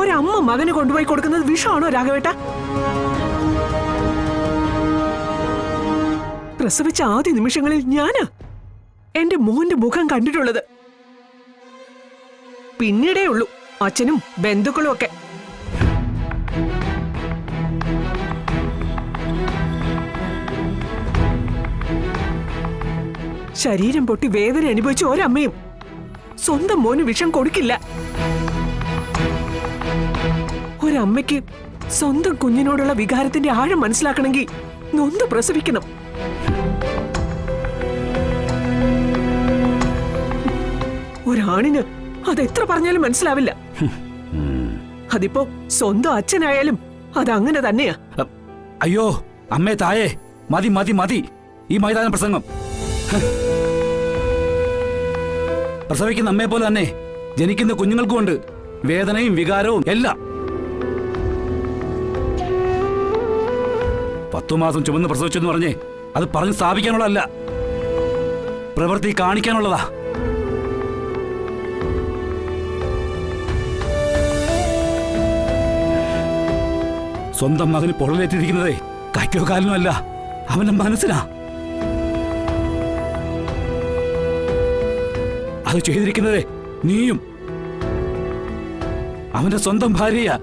ഒരമ്മ മകന് കൊണ്ടുപോയി കൊടുക്കുന്നത് വിഷമാണോ രാഘവേട്ട? പ്രസവിച്ച ആദ്യ നിമിഷങ്ങളിൽ ഞാനാ എന്റെ മോന്റെ മുഖം കണ്ടിട്ടുള്ളത്. പിന്നീടേ ഉള്ളൂ അച്ഛനും ബന്ധുക്കളും ഒക്കെ. ശരീരം പൊട്ടി വേദന അനുഭവിച്ച ഒരമ്മയും സ്വന്തം മോന് വിഷം കൊടുക്കില്ല. ഒരമ്മയ്ക്ക് സ്വന്തം കുഞ്ഞിനോടുള്ള വികാരത്തിന്റെ ആഴം മനസ്സിലാക്കണമെങ്കിൽ നൊന്ത് പ്രസവിക്കണം. ഒരാണിന് അതെത്ര പറഞ്ഞാലും മനസ്സിലാവില്ല. അതിപ്പോ സ്വന്തം അച്ഛനായാലും അതങ്ങനെ തന്നെയാ. അയ്യോ അമ്മേ തായേ, മതി മതി മതി ഈ മൈതാന പ്രസംഗം. പ്രസവിക്കുന്ന അമ്മയെ പോലെ തന്നെ ജനിക്കുന്ന കുഞ്ഞുങ്ങൾക്കുമുണ്ട് വേദനയും വികാരവും എല്ലാം. 10 മാസം ചുമന്ന് പ്രസവിച്ചെന്ന് പറഞ്ഞേ അത് പറഞ്ഞ് സ്ഥാപിക്കാനുള്ളതല്ല, പ്രവൃത്തി കാണിക്കാനുള്ളതാ. സ്വന്തം മകന് പൊള്ളലേറ്റിരിക്കുന്നതേ കൈക്കോ കാലിനോ അല്ല, അവന്റെ മനസ്സിനാ. അത് ചെയ്തിരിക്കുന്നത് നീയും. അവന്റെ സ്വന്തം ഭാര്യയാ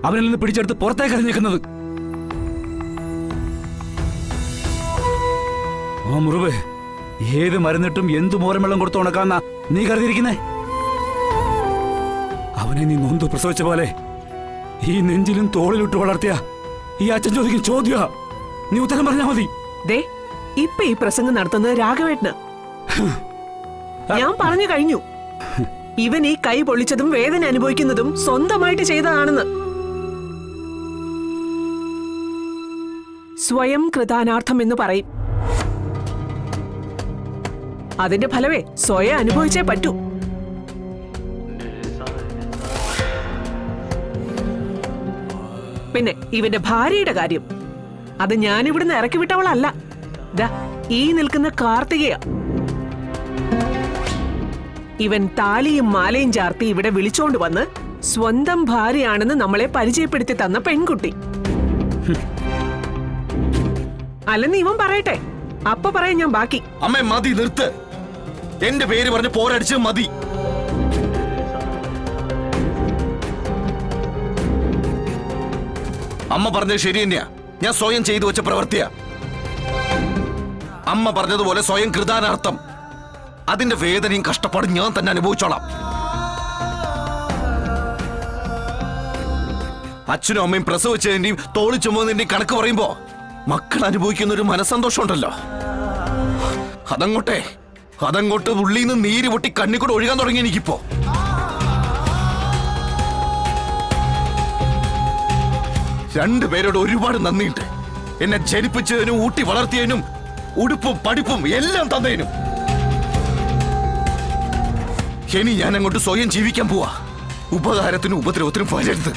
അവനിൽ നിന്ന് പിടിച്ചെടുത്ത് പുറത്തേക്ക് എറിഞ്ഞേക്കുന്നത്. ആ മുറിവ് ഏത് മരുന്നിട്ടും എന്തു മോരം വെള്ളം കൊടുത്ത് ഉണക്കാന്നാ നീ കരുതിയിരിക്കുന്നേ? അവനെ നീ നൊന്തു പ്രസവിച്ച പോലെ ഈ നെഞ്ചിലും തോളിലിട്ട് വളർത്തിയ ഈ അച്ഛൻ ചോദിക്കും ചോദ്യ, നീ ഉത്തരം പറഞ്ഞാ മതി. ഇപ്പൊ ഈ പ്രസംഗം നടത്തുന്നത് രാഘവേട്ടന്. ഞാൻ പറഞ്ഞു കഴിഞ്ഞു, ഇവൻ ഈ കൈ പൊള്ളിച്ചതും വേദന അനുഭവിക്കുന്നതും സ്വന്തമായിട്ട് ചെയ്തതാണെന്ന്. സ്വയം കൃതാനാർത്ഥം എന്ന് പറയും. അതിന്റെ ഫലമേ സ്വയം അനുഭവിച്ചേ പറ്റൂ. പിന്നെ ഇവന്റെ ഭാര്യയുടെ കാര്യം, അത് ഞാനിവിടുന്ന് ഇറക്കി വിട്ടവളല്ല. ഈ നിൽക്കുന്ന കാർത്തികയ. ഇവൻ താലിയും മാലയും ചാർത്തി ഇവിടെ വിളിച്ചോണ്ട് വന്ന് സ്വന്തം ഭാര്യയാണെന്ന് നമ്മളെ പരിചയപ്പെടുത്തി തന്ന പെൺകുട്ടി. അല്ലെന്ന് ഇവൻ പറയട്ടെ, അപ്പൊ പറയാം ഞാൻ ബാക്കി. അമ്മേ മതി, നിർത്ത്. എന്റെ പേര് പറഞ്ഞ് പോരടിച്ച് മതി. അമ്മ പറഞ്ഞത് ശരി തന്നെയാ, ഞാൻ സ്വയം ചെയ്തു വെച്ച പ്രവൃത്തിയാ. അമ്മ പറഞ്ഞതുപോലെ സ്വയം കൃതാനാർത്ഥം. അതിന്റെ വേദനയും കഷ്ടപ്പാടും ഞാൻ തന്നെ അനുഭവിച്ചോളാം. അച്ഛനും അമ്മയും പ്രസവിച്ചതിന്റെയും തോളി ചുമന്നതിന്റെയും കണക്ക് പറയുമ്പോ മക്കൾ അനുഭവിക്കുന്ന ഒരു മനസ്സന്തോഷം ഉണ്ടല്ലോ, അതങ്ങോട്ട് ഉള്ളിൽ നിന്ന് നീര് പൊട്ടി കണ്ണിക്കൂടെ ഒഴുകാൻ തുടങ്ങി എനിക്കിപ്പോ. രണ്ടുപേരോട് ഒരുപാട് നന്ദിയുണ്ട്. എന്നെ ജനിപ്പിച്ചതിനും ഊട്ടി വളർത്തിയതിനും ഉടുപ്പും പഠിപ്പും എല്ലാം തന്നതിനും. ഇനി ഞാൻ അങ്ങോട്ട് സ്വയം ജീവിക്കാൻ പോവാ. ഉപകാരത്തിനും ഉപദ്രവത്തിനും വരരുത്.